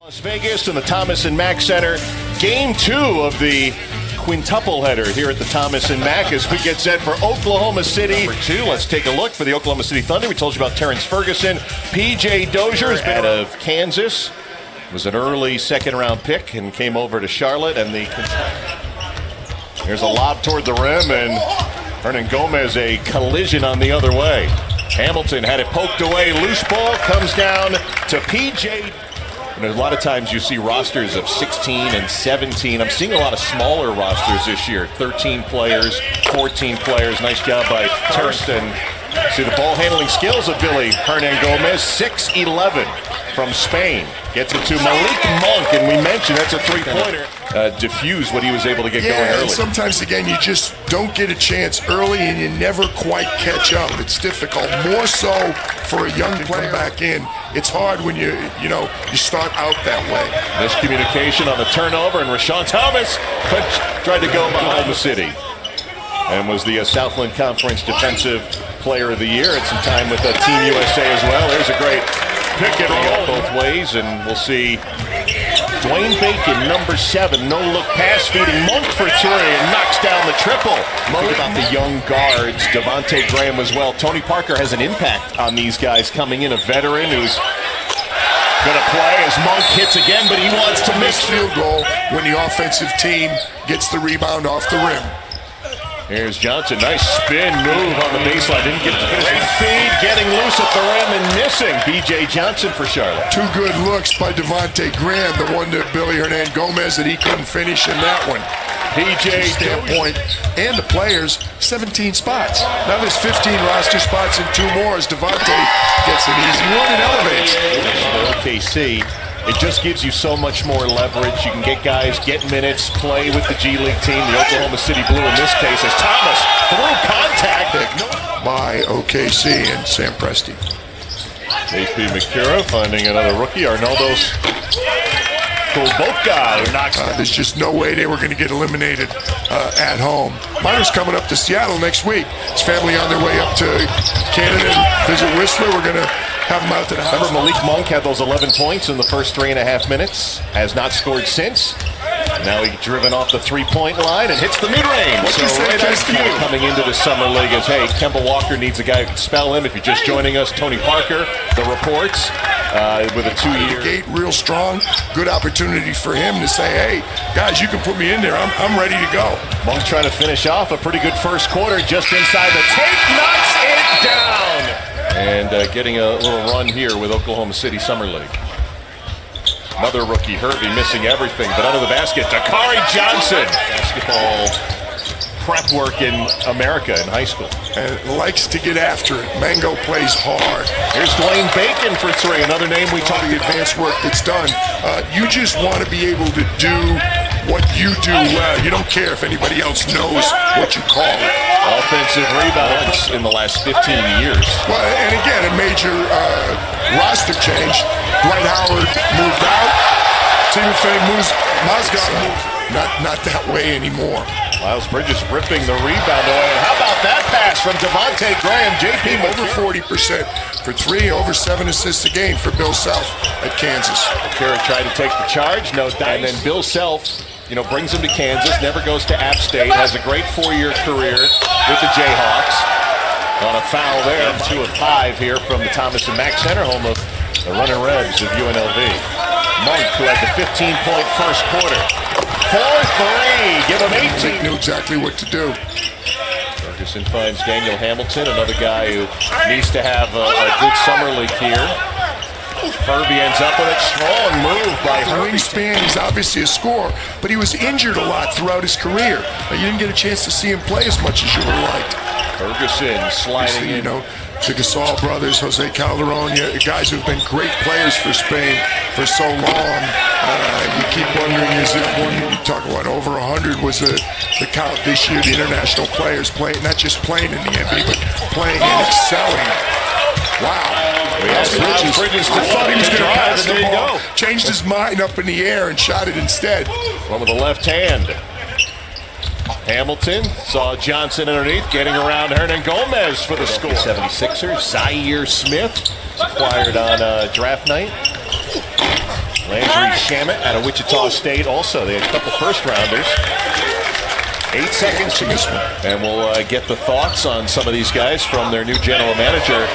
Las Vegas and the Thomas and Mack Center. Game 2 of the quintuple header here at the Thomas and Mack as we get set for Oklahoma City. Number 2, let's take a look for the Oklahoma City Thunder. We told you about Terrence Ferguson. P.J. Dozier is out of Kansas. Was an early second-round pick and came over to Charlotte. And there's a lob toward the rim, and Hernan Gomez a collision on the other way. Hamilton had it poked away. Loose ball comes down to P.J. And a lot of times you see rosters of 16 and 17. I'm seeing a lot of smaller rosters this year. 13 players, 14 players. Nice job by Thurston. See the ball handling skills of Billy Hernan Gomez. 6'11" from Spain. Gets it to Malik Monk, and we mentioned that's a three-pointer. Diffuse what he was able to get going early. And sometimes, again, you just don't get a chance early and you never quite catch up. It's difficult. More so for a young player back in. It's hard when you start out that way. Miscommunication on the turnover, and Rashawn Thomas tried to go behind the city. And was the Southland Conference Defensive Player of the Year. Had some time with Team USA as well. There's a great pick and roll both ways, and we'll see Dwayne Bacon, number 7, no-look pass feeding Monk for 3 and knocks down the triple. Think about the young guards, Devontae Graham as well. Tony Parker has an impact on these guys coming in, a veteran who's going to play as Monk hits again, but he wants to miss field goal when the offensive team gets the rebound off the rim. Here's Johnson, nice spin move on the baseline, didn't get to finish. Feed, getting loose at the rim and missing. B.J. Johnson for Charlotte. 2 good looks by Devontae Graham, the one to Billy Hernan Gomez that he couldn't finish in that one. P.J. standpoint, and the players, 17 spots. Now there's 15 roster spots and 2 more as Devontae gets an easy one and elevates. OKC. It just gives you so much more leverage. You can get guys, get minutes, play with the G League team. The Oklahoma City Blue in this case as Thomas through contact. By OKC and Sam Presti. AP McCura finding another rookie. Arnoldo's Kulboka knocks there's just no way they were going to get eliminated at home. Miners coming up to Seattle next week. His family on their way up to Canada and visit Whistler. We're going to have him out to the house. Remember, Malik Monk had those 11 points in the first 3.5 minutes. Has not scored since. Now he's driven off the three-point line and hits the mid-range. So right coming into the summer league is, hey, Kemba Walker needs a guy who can spell him. If you're just joining us, Tony Parker, the reports, with a 2-year. Gate real strong. Good opportunity for him to say, hey, guys, you can put me in there. I'm ready to go. Monk trying to finish off a pretty good first quarter just inside the tape. Knocks it down. And getting a little run here with Oklahoma City Summer League. Another rookie, Hervey, missing everything, but under the basket, Dakari Johnson. Basketball prep work in America in high school. And likes to get after it. Mango plays hard. Here's Dwayne Bacon for 3, another name we talked about. The advanced work that's done. You just want to be able to do what you do well. You don't care if anybody else knows what you call it. Offensive rebounds in the last 15 years. Well, and again, a major roster change. Dwight Howard moved out. Timofey Mozgov moved. Not that way anymore. Miles Bridges ripping the rebound away. And how about that pass from Devontae Graham? JP over 40% for 3, over 7 assists a game for Bill Self at Kansas. Kara tried to take the charge, no dice. And then Bill Self, brings him to Kansas, never goes to App State, has a great 4-year career with the Jayhawks. On a foul there, 2 of 5 here from the Thomas and Mack Center, home of the Running Reds of UNLV. Monk, who had the 15-point first quarter. 4-3, give him 18. Knew exactly what to do. Ferguson finds Daniel Hamilton, another guy who needs to have a good summer league here. Hervey ends up with a strong move by Hervey. Wingspan, he's obviously a scorer, but he was injured a lot throughout his career. You didn't get a chance to see him play as much as you would have liked. Ferguson sliding in. The Gasol brothers, Jose Calderon, guys who've been great players for Spain for so long. You keep wondering, is it one? You talk about over 100 was the count this year. The international players playing, not just playing in the NBA, but playing and excelling. Wow. Bridges I thought he was going to pass the ball. Changed his mind up in the air and shot it instead. One with the left hand. Hamilton saw Johnson underneath, getting around Hernan Gomez for the score. 76ers, Zaire Smith, acquired on draft night. Landry Shamet out of Wichita State also. They had a couple first-rounders. 8 seconds to this one. And we'll get the thoughts on some of these guys from their new general manager,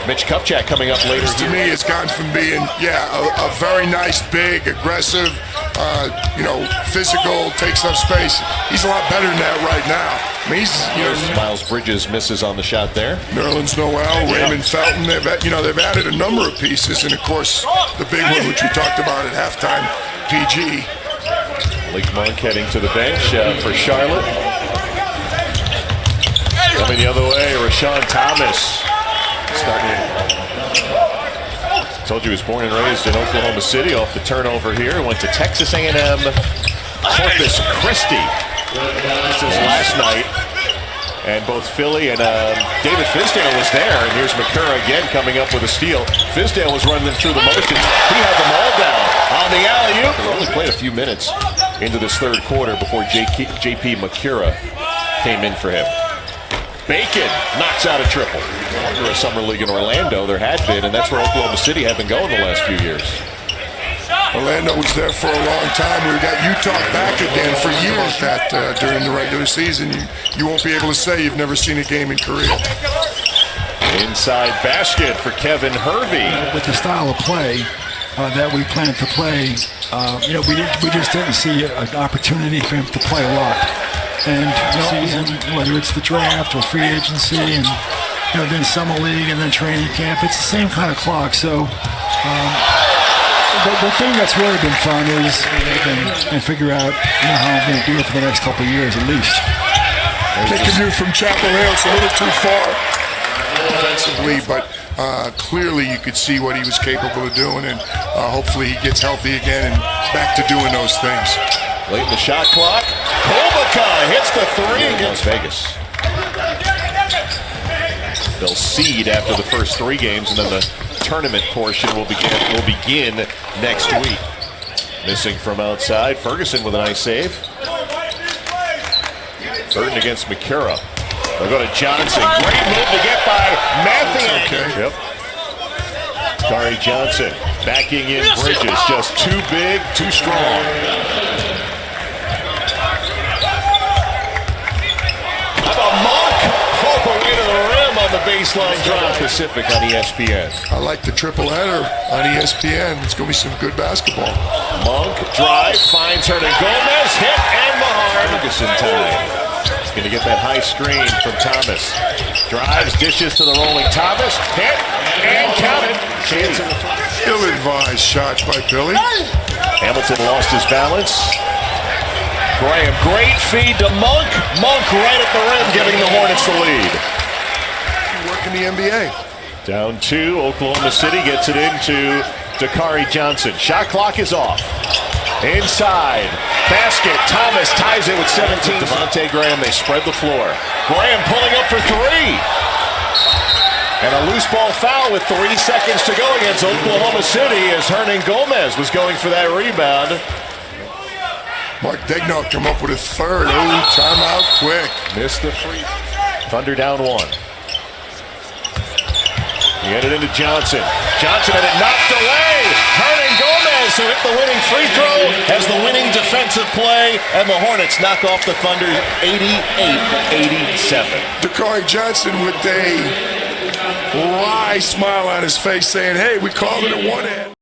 Mitch Kupchak, coming up later. To me, it's gone from being, a very nice, big, aggressive, physical, takes up space. He's a lot better than that right now. I mean, he's, Miles Bridges misses on the shot there. Nerlens Noel, Raymond Felton. They've added a number of pieces, and of course, the big one, which we talked about at halftime, PG. Malik Monk heading to the bench for Charlotte. Coming the other way, Rashawn Thomas. Told you he was born and raised in Oklahoma City. Off the turnover here, went to Texas A&M Corpus Christi. This is last night, and both Philly and David Fizdale was there. And here's McCurry again coming up with a steal. Fizdale was running through the motions. He had them all down on the alley-oop. Only played a few minutes into this third quarter before J.P. McCurry came in for him. Bacon knocks out a triple. Under a summer league in Orlando, there had been, and that's where Oklahoma City have been going the last few years. Orlando was there for a long time. We got Utah back again for years. That during the regular season, you won't be able to say you've never seen a game in Korea. Inside basket for Kevin Hervey. With the style of play that we planned to play, we just didn't see an opportunity for him to play a lot. And season, whether it's the draft or free agency, and then summer league and then training camp, it's the same kind of clock. So the thing that's really been fun is and figure out how I'm going to do it for the next couple of years at least. Taking you from Chapel Hill, it's a little too far offensively, but clearly you could see what he was capable of doing, and hopefully he gets healthy again and back to doing those things. Late in the shot clock, Kolbaka hits the three against Vegas. They'll seed after the first 3 games, and then the tournament portion will begin next week. Missing from outside, Ferguson with a nice save. Burton against McCurry. They'll go to Johnson. Great move to get by Matthew. Okay. Yep. Kari Johnson backing in Bridges. Just too big, too strong. How about Monk? All the way to the rim on the baseline drive. Pacific on ESPN. I like the triple header on ESPN. It's going to be some good basketball. Monk drive, finds Hernan Gomez, hit, and Mahar. Ferguson time. He's going to get that high screen from Thomas. Drives, dishes to the rolling Thomas, hit, and counted. Chance in the front. Ill-advised shot by Billy. Hamilton lost his balance. Graham, great feed to Monk. Monk right at the rim, giving the Hornets the lead. Work in the NBA. Down 2, Oklahoma City gets it into Dakari Johnson. Shot clock is off. Inside, basket, Thomas ties it with 17. Devontae Graham, they spread the floor. Graham pulling up for 3. And a loose ball foul with 3 seconds to go against Oklahoma City as Hernan Gomez was going for that rebound. Mark Daigneault come up with a third. Oh, timeout quick. Missed the free. Thunder down 1. He headed into Johnson. Johnson had it knocked away. Hernan Gomez who hit the winning free throw has the winning defensive play, and the Hornets knock off the Thunder 88-87. Dakari Johnson with a wry smile on his face saying, hey, we called it a one-hand.